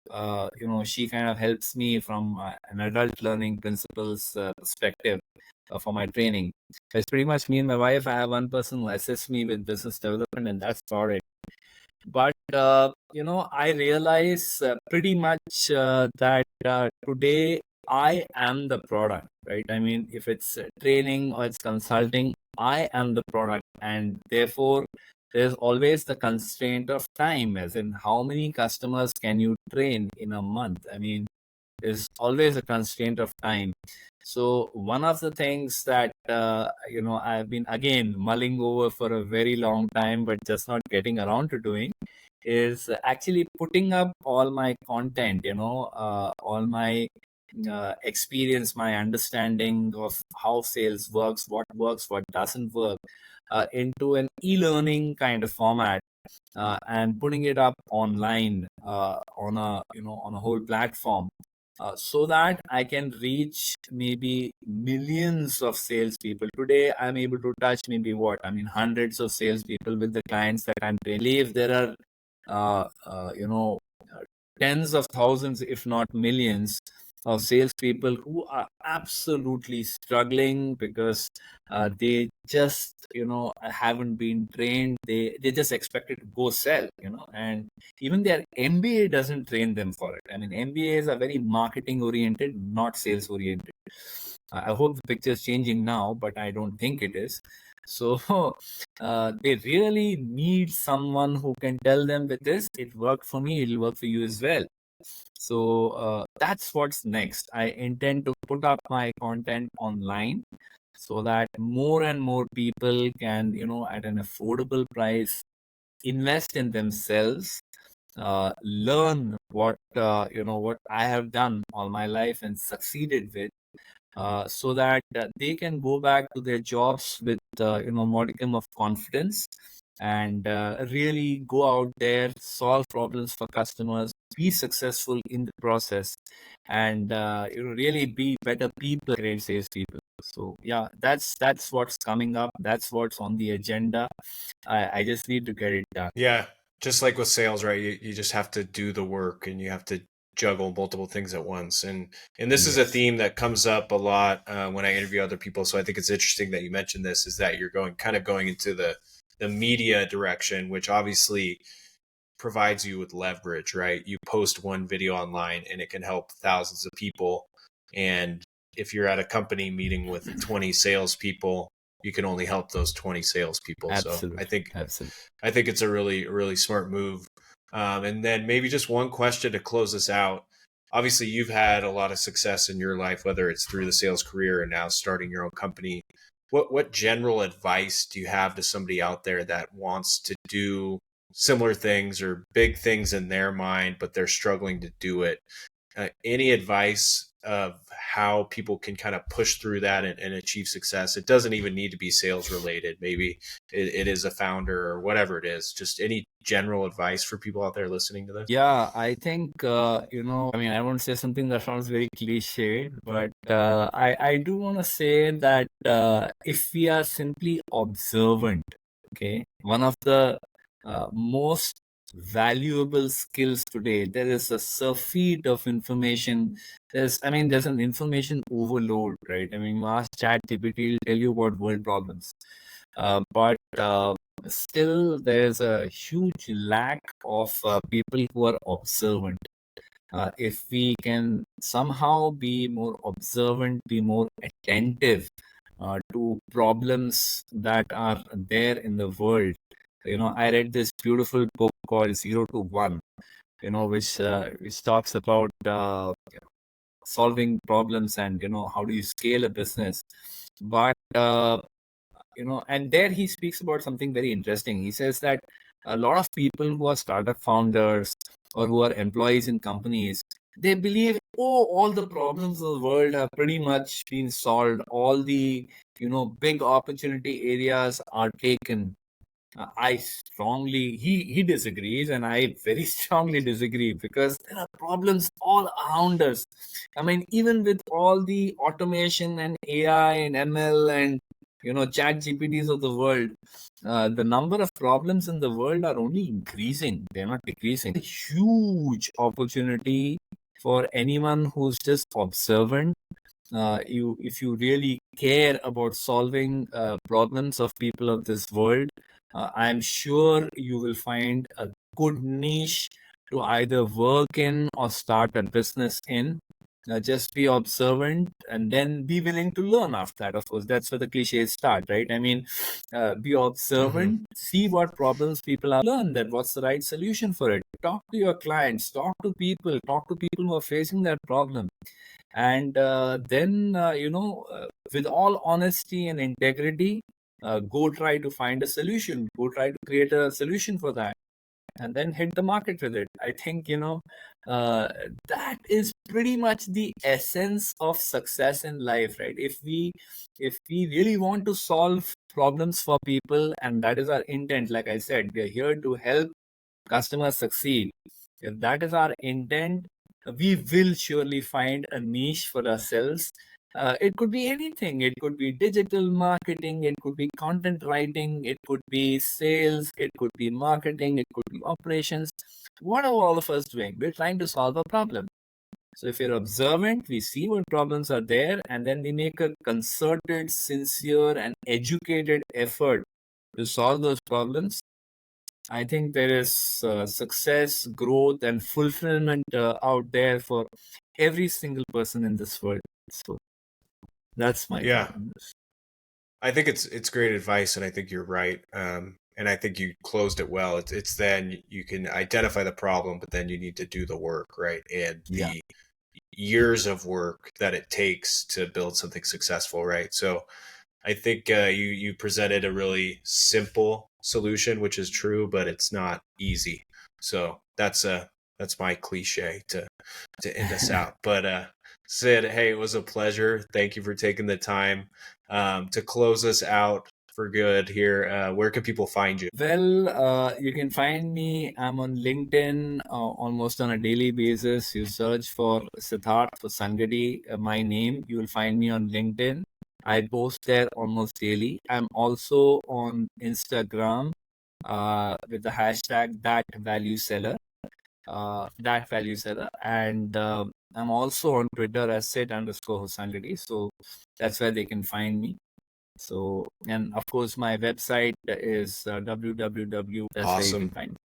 she kind of helps me from an adult learning principles perspective for my training. It's pretty much me and my wife. I have one person who assists me with business development, and that's about it. But I realize pretty much that today I am the product, right? I mean, if it's training or it's consulting, I am the product, and therefore there's always the constraint of time, as in how many customers can you train in a month? I mean, there's always a constraint of time. So one of the things that I've been again mulling over for a very long time, but just not getting around to doing, is actually putting up all my content, all my experience, my understanding of how sales works, what doesn't work, into an e-learning kind of format, and putting it up online on a whole platform, so that I can reach maybe millions of salespeople. Today, I'm able to touch maybe hundreds of salespeople with the clients that I'm training. I believe there are tens of thousands, if not millions, of salespeople who are absolutely struggling because they just haven't been trained. They just expected to go sell, and even their MBA doesn't train them for it. I mean, MBAs are very marketing oriented, not sales oriented. I hope the picture is changing now, but I don't think it is. So they really need someone who can tell them, with this, it worked for me, it'll work for you as well. So that's what's next. I intend to put up my content online so that more and more people can, at an affordable price, invest in themselves, learn what I have done all my life and succeeded with, so that they can go back to their jobs with modicum of confidence, and really go out there, solve problems for customers, be successful in the process, and really be better people, great salespeople. So yeah, that's what's coming up. That's what's on the agenda. I just need to get it done. Yeah, just like with sales, right? You just have to do the work and you have to juggle multiple things at once. And this is a Yes. theme that comes up a lot when I interview other people. So I think it's interesting that you mentioned this, is that you're going into the media direction, which obviously provides you with leverage, right? You post one video online and it can help thousands of people. And if you're at a company meeting with 20 salespeople, you can only help those 20 salespeople. So Absolutely. Absolutely. I think it's a really smart move. And then maybe just one question to close this out. Obviously, you've had a lot of success in your life, whether it's through the sales career or now starting your own company. what general advice do you have to somebody out there that wants to do similar things or big things in their mind, but they're struggling to do it? Any advice of how people can kind of push through that and achieve success? It doesn't even need to be sales related. Maybe it is a founder or whatever it is. Just any general advice for people out there listening to this? Yeah, I think, I mean, I won't say something that sounds very cliche, but I do want to say that if we are simply observant, okay, one of the most valuable skills today, there is a surfeit of information. There's an information overload, right? I mean, ask ChatGPT will tell you about world problems. But still, there's a huge lack of people who are observant. If we can somehow be more observant, be more attentive to problems that are there in the world. I read this beautiful book called Zero to One, which talks about solving problems and how do you scale a business. But and there he speaks about something very interesting. He says that a lot of people who are startup founders or who are employees in companies, they believe, oh, all the problems of the world have pretty much been solved. All the, big opportunity areas are taken. He disagrees, and I very strongly disagree, because there are problems all around us. I mean, even with all the automation and AI and ML and chat GPTs of the world, the number of problems in the world are only increasing. They're not decreasing. A huge opportunity for anyone who's just observant. If you really care about solving problems of people of this world, I'm sure you will find a good niche to either work in or start a business in. Just be observant and then be willing to learn after that. Of course, that's where the cliches start, right? I mean, be observant, see what problems people are, learn that what's the right solution for it. Talk to your clients, talk to people who are facing that problem. And then, with all honesty and integrity, go try to find a solution, go try to create a solution for that, and then hit the market with it. I think, that is pretty much the essence of success in life, right? If we really want to solve problems for people, and that is our intent, like I said, we are here to help customers succeed. If that is our intent, we will surely find a niche for ourselves. It could be anything. It could be digital marketing. It could be content writing. It could be sales. It could be marketing. It could be operations. What are all of us doing? We're trying to solve a problem. So if you're observant, we see what problems are there, and then we make a concerted, sincere, and educated effort to solve those problems. I think there is success, growth, and fulfillment out there for every single person in this world. So that's my Yeah, thought on this. I think it's great advice, and I think you're right. And I think you closed it well. It's then you can identify the problem, but then you need to do the work, right? And Yeah. the years of work that it takes to build something successful, right? So I think you presented a really simple solution, which is true, but it's not easy. So that's my cliche to end us out. But Sid, hey, it was a pleasure. Thank you for taking the time to close us out for good here. Where can people find you? Well, you can find me. I'm on LinkedIn almost on a daily basis. You search for Siddharth Hosangadi, my name. You will find me on LinkedIn. I post there almost daily. I'm also on Instagram with the hashtag that value seller. And I'm also on Twitter as Sid_Hosangadi. So that's where they can find me. So, and of course, my website is www. That's where you can Awesome. find me.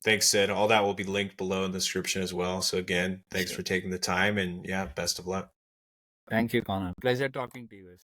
Thanks, Sid. All that will be linked below in the description as well. So again, thanks Sure. for taking the time, and yeah, best of luck. Thank you, Connor. Pleasure talking to you.